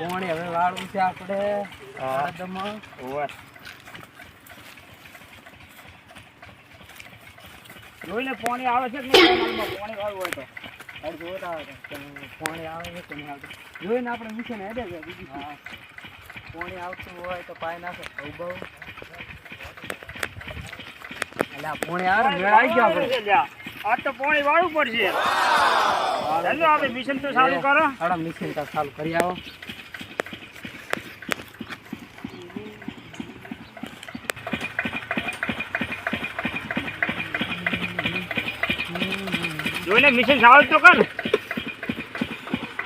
પાણી હવે વાળવું છે આપણે આદમમાં ઓવર જોઈને પાણી આવે છે કે નહીં પાણી વાળવું હોય તો જોતા પાણી આવે છે કે નહીં આવતું જોઈને આપણે મિશન હેડે છે બીજી પાણી આવતું હોય તો પાઈ નાખે બહુ એટલે પાણી આવે ને મેળ આવી ગયો આપણે આ તો પાણી વાળવું પડશે ચાલો આપણે મિશન તો ચાલુ કરો હાડા મિશન તો ચાલુ કરી આવો જોઈને મિશન ચાલુ તો કર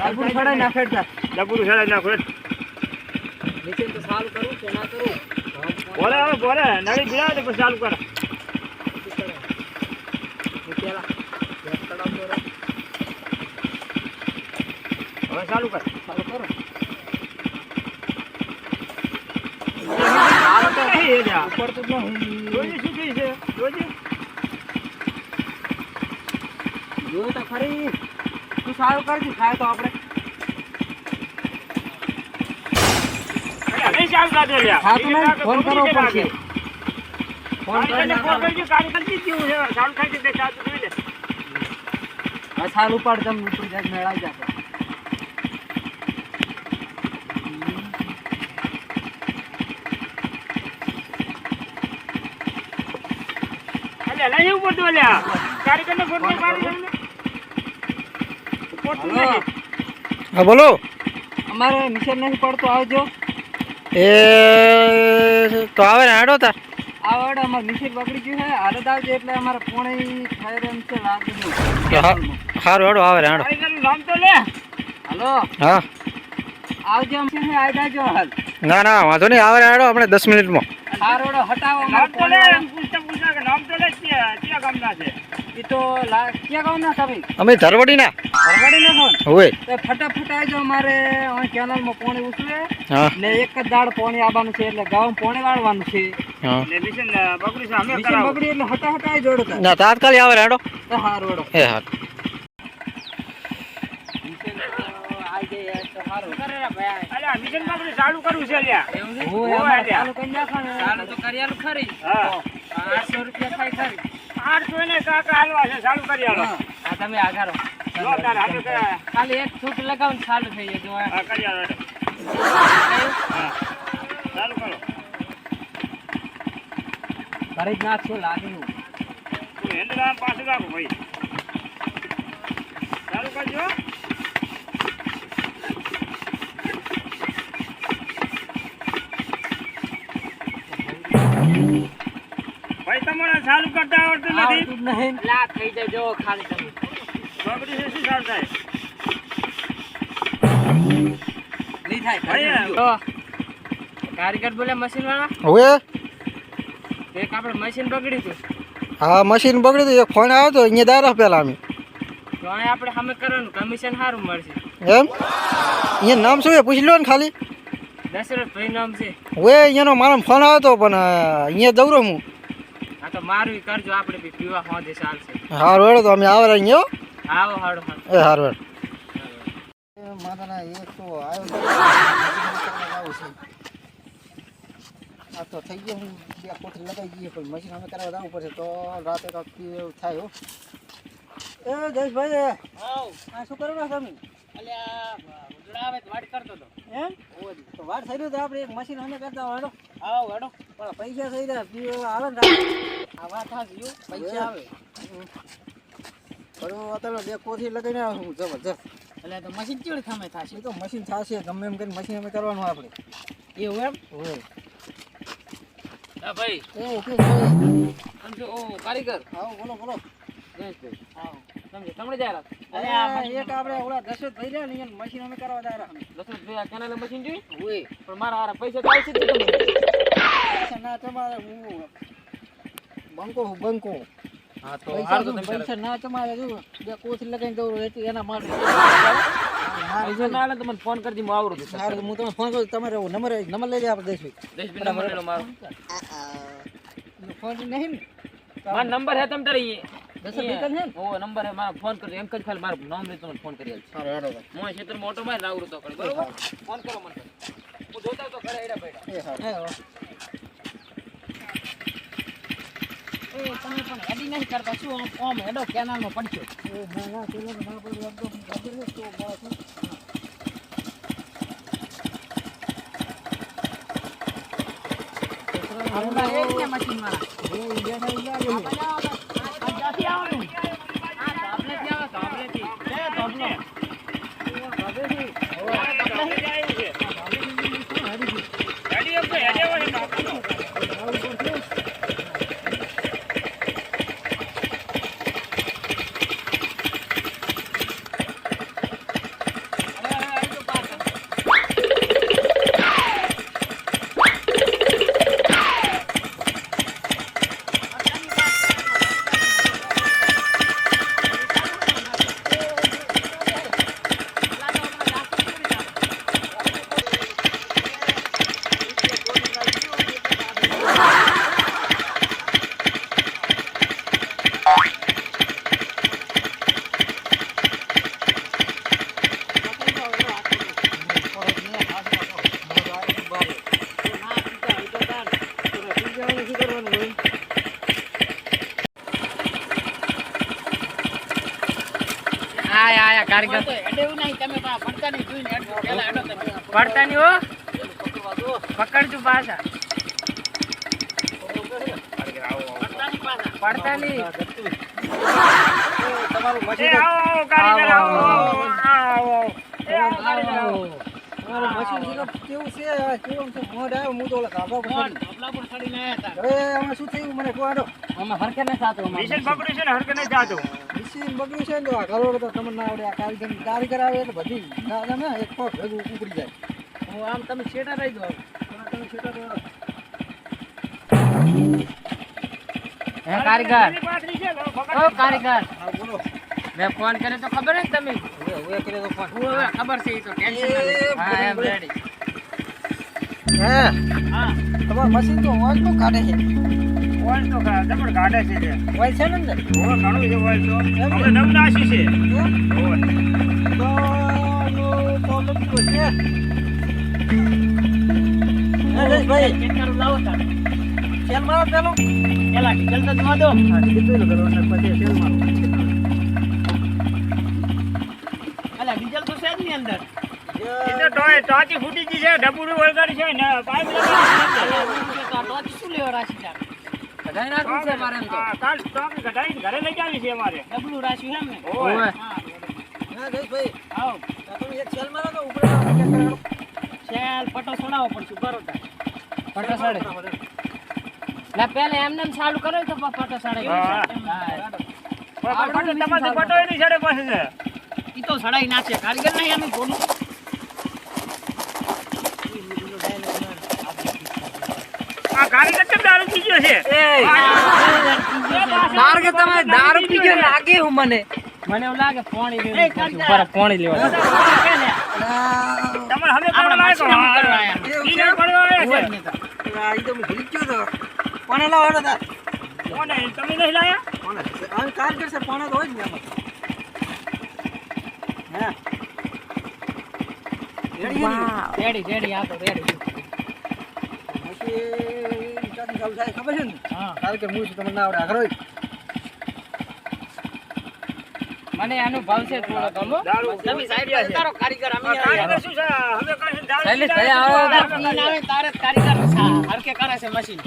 ડબુર છડાઈ નાખે ડબુર છડાઈ નાખે મિશન તો ચાલુ કરું કે ના કરું બોલે હવે બોલે નળી બિલાવે તો પછી ચાલુ કર હવે ચાલુ કર ચાલુ કરો ઉપર તો જોજે શું કહે છે જોજે જો તો ખરી તું સારું કરજે ખાય તો આપણે ફોન કરવો પડશે ફોન કરીને સારું ઉપાડ તમે ઉપર જાય મેળાઈ જશે લઈ ઉપર તો લ્યા કારીગરને ફોન કરી પાડી હા બોલો અમારે મિશન નથી પડતો આવજો એ તો આવે ને હાડો તાર આવડે અમારે મિશન બગડી ગયું છે હાલત આવજો એટલે અમારે પોણી ફાયર એમ છે લાગી સારું હાડો આવે હાડો કારીગરનું નામ તો લે હાલો હા આવજો મિશન છે આવી જાજો હાલ ના ના વાંધો નહીં આવે હાડો આપણે 10 મિનિટમાં હારોડો હટાવો નામ તો લે પૂછતા કે નામ તો લે ક્યાં ગામના છે ઈ તો ક્યાં ગામના છે ભાઈ અમે ધરવડીના કોણ હોય તો ફટાફટ આવજો અમારે અહીં કેનાલમાં પાણી ઉછળે ને એક જ દાડ પાણી આવવાનું છે એટલે ગામ પાણી વાળવાનું છે ને મિશન બગડી છે અમે કરાવ બગડી એટલે હટાહટ આવી જોડો ના તાત્કાલિક આવે રાડો તો હારોડો એ હા મિશન તો આવી જાય તો હારો કરે રે ભાઈ અલ્યા મિશન બગડી ચાલુ કરવું છે અલ્યા એવું છે હોય ચાલુ કરી નાખવાનું ચાલુ તો કર્યાલું ખરી હા 800 રૂપિયા થાય ખરી 800 ને કાકા હાલવા છે ચાલુ કરી આલો આ તમે આગારો ખાલી એક છૂટ લગાવ ને ચાલુ થઈ જાય જો હા કરી આલો ચાલુ કરો કરી જ નાખો લાગ્યું તું હેન્ડલ પાછું રાખો ભાઈ ચાલુ કરજો ભાઈ તમારે ચાલુ કરતા આવડતું નથી લા થઈ જાય જો ખાલી તમે બગડી છે શું ચાલ થાય નહીં થાય ભાઈ કારીગર બોલે મશીન વાળા હવે એક આપણે મશીન બગડી હતું હા મશીન બગડી હતું એક ફોન આવ્યો તો અહીંયા દારા પેલા અમે તો અહીં આપણે સામે કરવાનું કમિશન સારું મળશે એમ અહીંયા નામ શું છે પૂછી લો ને ખાલી દશરથ ભાઈ નામ છે હવે અહીંયાનો મારો ફોન આવ્યો તો પણ અહીંયા દৌરો હું હા તો મારું કરજો આપણે બી પીવા હોદે ચાલશે હારું હેડો તો અમે આવે અહીંયા આવો હાડો એ હારું માતાના એક તો આવ્યો આ તો થઈ ગયો હું બે કોથળી લગાવી દઈએ પણ મશીન અમે કરાવવા જવું પડશે તો રાતે કાંક એવું થાય એ જયેશભાઈ આ શું કરો તમે અલ્યા ઉજળા આવે વાડ કરતો તો એમ તો વાડ થઈ રહ્યું તો આપણે એક મશીન અમે કરતા હેડો આવો હેડો પણ પૈસા થઈ રહ્યા આવે ને આ વાત હાજી પૈસા આવે પણ અત્યારે બે કોથળી લગાવીને આવું જબરજસ્ત એટલે તો મશીન કેવી ખામે થશે તો મશીન થશે ગમે એમ કરીને મશીન અમે કરવાનું આપણે એવું એમ હોય હા ભાઈ સમજો ઓ કારીગર આવો બોલો બોલો જયેશભાઈ આવો સમજો તમને જાય અરે એક આપણે ઓલા દશરથ ભાઈ રહ્યા ને મશીન અમે કરવા જાય રહ્યા દશરથ ભાઈ આ કેનાલે મશીન જોઈ હોય પણ મારા પૈસા તો આવશે જ તમને પૈસા ના તમારે હું બંકો હા તો હાર તો પૈસા ના તમારે જો બે કોથળી લગાવીને દઉં એટલે એના માટે પૈસા ના આલે તો મને ફોન કરજી હું આવરું છું હાર હું તમને ફોન કરું તમારે નંબર લઈ લે આપણે દેશભાઈ નંબર લે મારો ફોન નહીં ને મારો નંબર હે તમ તારે દસ દુકાન છે ઓ નંબર હે મારા ફોન કરજો એમ જ ખાલી મારું નામ લઈ તમને ફોન કરી આલ હારો હારો હું ક્ષેત્ર મોટો માં રાવરું તો કરી બરોબર ફોન કરો મને હું જોતા તો ઘરે એડા બેઠા એ હારો એ તમે પણ હેડી નહીં કરતા શું ઓમ હેડો કેનાલ માં પડ્યો એ ના પેલો ના પડ્યો તો ખબર છે તો બસ આપણા એક ને મશીન વાળા એ ઇન્ડિયા ના લાગે જાતી આવવાનું આ ધાબલે થી આવે ધાબલે થી એ ધાબલો બાબેજી ઓ ધાબલે થી જાય છે ગાડી એમ તો હેડે હોય ધાબલો આયા કારીગર તો હેડેવું નહીં તમે પડતા નહીં જોઈને હેડો પેલા હેડો તમે પડતા નહીં હો પકડજો પાછા પડતા નહીં તમારું મશીન આવો કારીગર આવો આવો તમારું મશીન કેવું છે કેવું છે મોડ આવ્યો હું તો ઓલા ધાબા પર ધાબલા પર ચડીને આયા હતા હવે આમાં શું થયું મને કહો આડો આમાં હરકે ન થાતો મશીન પકડ્યું છે ને હરકે ન થાતો મશીન બગડ્યું છે ને તો આ ઘરો તો તમને ના આવડે આ કારીગર આવે એટલે બધી દાદા ને એક પગ ભેગું ઉપડી જાય હું આમ તમે છેટા રહી દો તમે છેટા તો હે કારીગર ઓ કારીગર હા બોલો મેં ફોન કર્યો તો ખબર હે તમે હવે કરે તો ફોન હવે ખબર છે ઈ તો ટેન્શન હા એમ રેડી હે હા તમારું મશીન તો ઓઇલ તો કાઢે છે ઓઇલ તો જબર ગાડે છે જે ઓઇલ છે ને અંદર ઓ ઘણું છે ઓઇલ તો આપણે નવનાશી છે તો લખી છે નરેશ ભાઈ કેટલું લાવો તા સેલ મારો પેલો પેલા ડીઝલ તો જવા દો હા ડીઝલ તો કરો ને પછી સેલ મારો અલા ડીઝલ તો છે જ ની અંદર એ તો ટાંકી ફૂટી ગઈ છે ડબુડી વળગાડી છે ને પાઇપ લગાડી છે તો ટાંકી શું લેવા રાશી છે કઢાઈ નાખું છે મારે એમ તો કાલ ટાંકી કઢાઈ ઘરે લઈ જાવી છે અમારે ડબલું રાશી છે ને ઓય હા નરેશ ભાઈ આવો તમે એક સેલ મારો તો ઉપર સેલ પટો છોડાવો પડશે બરોબર પટો છોડે લા પહેલે એમને ચાલુ કરો તો પટો છોડે હા પટો તમારે પટો એની છડે પાસે છે ઈ તો છડાઈ નાખે કારીગર નહીં અમે બોલું આ કારીગર કેમ દારૂ પી ગયો છે કારીગર તમે દારૂ પી ગયો લાગે હું મને એવું લાગે પાણી ઉપર પાણી લેવા તમારે હવે કરવા લાગ્યો ઈ ને પડવા આવ્યા છે આ ઈ તો મેં ભૂલી ગયો તો કોને લાવવાનો હતા કોને તમે નહીં લાયા કોને આ કારીગર છે કોને તો હોય જ ને આમાં હે રેડી રેડી આ તો રેડી મશીન ચાલી ચાલુ થાય ખબર છે ને હા કારીગર હું છું તમને ના આવડે આગળ હોય મને અનુભવ છે થોડો ગમો તમે સાહેબ તારો કારીગર અમે કારીગર શું છે હવે કરે છે શૈલેષ ભાઈ આવો આવે તારે કારીગર હરકે કરે છે મશીન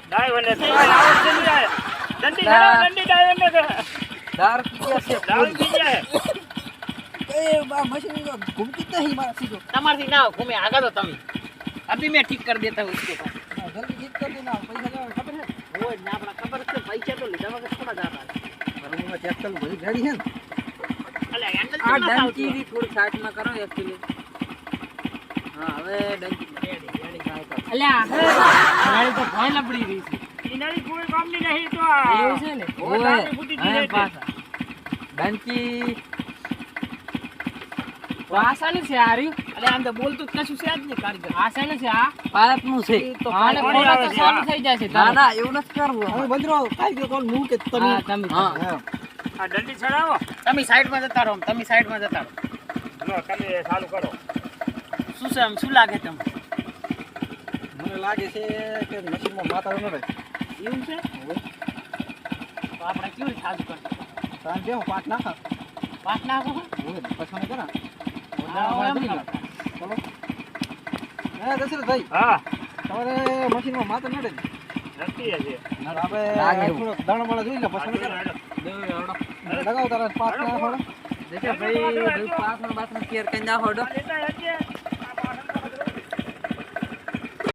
ડાય વને આવો જલ્દી આય દંડી ડાય વને દાર પીયા છે દારૂ પી જાય એ બા મશીન તો ઘૂમતી જ નહીં મારા સીધો તમારથી ના ઘૂમે આગળ તો તમે अभी मैं ठीक कर देता हूँ उसको जल्दी ठीक कर देना पैसा क्या खबर है वो ना अपना खबर से पैसा तो लेता वक्त थोड़ा ज्यादा है रूम में चेक कर भाई रेडी है अरे हैंडल आ डंकी भी थोड़ी साइड में करो एक्चुअली हां હવે ડંકી રેડી કાય કર અલ્યા ગાડી તો ભોય લપડી રહી છે ઇનારી કોઈ કામ ની નહીં તો એવું છે ને ઓય ફૂટી ગઈ છે પાછા ઘંટી આસાનું છે આ રહ્યું. અરે આમ તો બોલતું જ કશું છે જ નહીં કારીગર. આસાનું છે આ. પાઇપનું છે આને પાણી ખોલો આવે તો છે, ચાલુ હા. થઈ જશે ના તારે. ના એવું નથી કરવું હવે બંદરો કારીગર કોણ હું કે તમે? હા, તમે. હા આ દંડી ચડાવો તમે સાઈડમાં જતા રહો, તમે સાઈડમાં જતા રહો. લો તમે ચાલુ કરો શું છે આમ, શું લાગે તમને? મને લાગે છે કે મશીનમાં માતા ન રહે. એવું છે? તો આપણે કેવું સાજુ કરશું? તાન જેવો પાટ નાખા. પાટ નાખો. ઓય પછાને કરા. હા, એમ કરો. ચલો. હે દશરથભાઈ, હા તમારે મશીનમાં માતા ન રહે. નક્કી છે આપણે લાગે એવું. થોડોક દાણો બાણો જોઈ લે પછી કરા. લગાવ તારા પાટ નાખો. દેખે ભાઈ પાસમાં બાસમાં કેર કઈ ના હોડો લેતા હશે